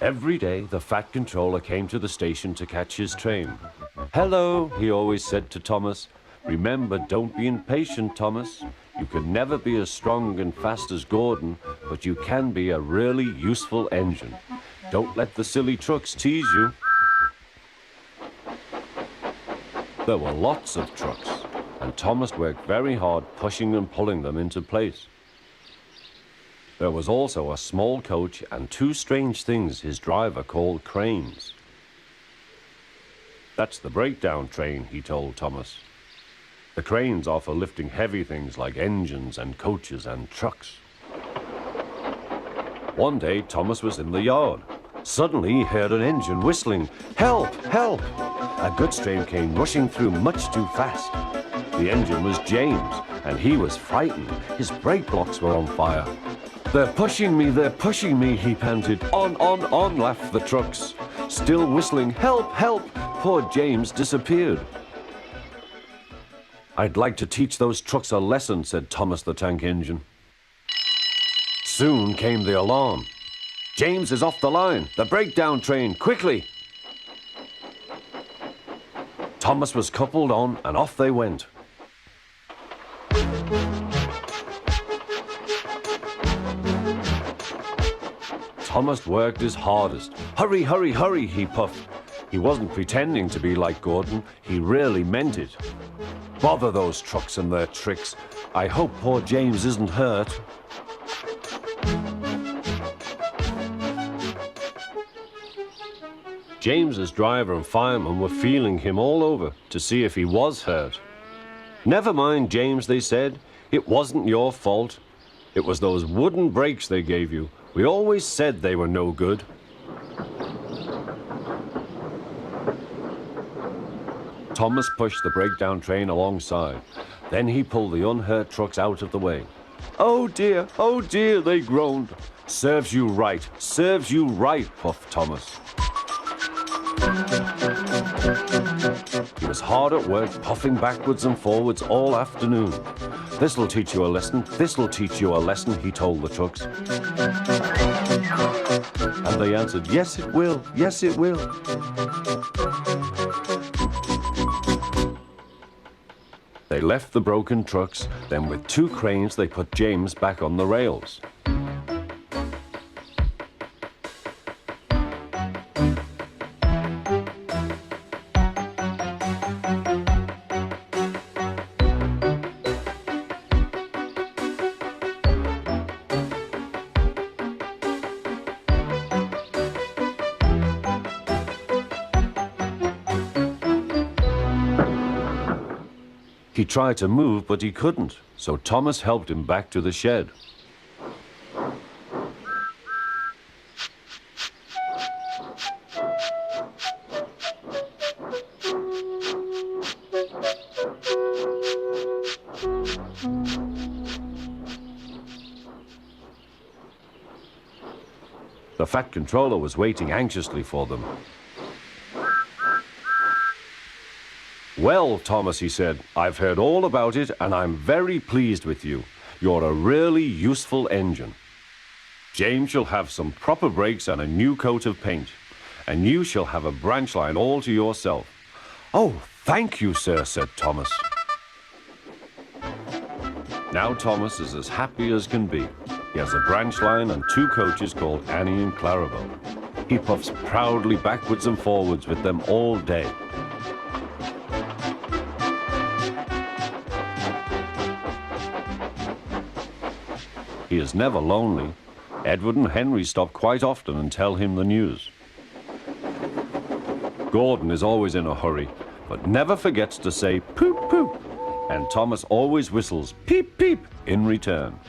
Every day, the Fat Controller came to the station to catch his train. "Hello," he always said to Thomas. "Remember, don't be impatient, Thomas. You can never be as strong and fast as Gordon, but you can be a really useful engine. Don't let the silly trucks tease you." There were lots of trucks, and Thomas worked very hard pushing and pulling them into place. There was also a small coach and two strange things his driver called cranes. "That's the breakdown train," he told Thomas. "The cranes are for lifting heavy things like engines and coaches and trucks." One day, Thomas was in the yard. Suddenly, he heard an engine whistling, "Help! Help!" A goods train came rushing through much too fast. The engine was James, and he was frightened. His brake blocks were on fire. They're pushing me," he panted. On, laughed the trucks. Still whistling, "Help! Help!" Poor James disappeared. "I'd like to teach those trucks a lesson," said Thomas the Tank Engine. Soon came the alarm. "James is off the line! The breakdown train! Quickly!" Thomas was coupled on, and off they went. Thomas worked his hardest. "Hurry, hurry, hurry," he puffed. He wasn't pretending to be like Gordon. He really meant it. "Bother those trucks and their tricks. I hope poor James isn't hurt." James's driver and fireman were feeling him all over to see if he was hurt. "Never mind, James," they said. "It wasn't your fault. It was those wooden brakes they gave you. We always said they were no good." Thomas pushed the breakdown train alongside. Then he pulled the unhurt trucks out of the way. Oh dear, they groaned. Serves you right, puffed Thomas. He was hard at work, puffing backwards and forwards all afternoon. "This'll teach you a lesson, he told the trucks. And they answered, yes it will. They left the broken trucks, then with two cranes they put James back on the rails. He tried to move, but he couldn't, so Thomas helped him back to the shed. The Fat Controller was waiting anxiously for them. "Well, Thomas," he said, "I've heard all about it and I'm very pleased with you. You're a really useful engine. James shall have some proper brakes and a new coat of paint, and you shall have a branch line all to yourself." "Oh, thank you, sir," said Thomas. Now Thomas is as happy as can be. He has a branch line and two coaches called Annie and Clarabelle. He puffs proudly backwards and forwards with them all day. He is never lonely. Edward and Henry stop quite often and tell him the news. Gordon is always in a hurry, but never forgets to say poop, poop. And Thomas always whistles peep, peep in return.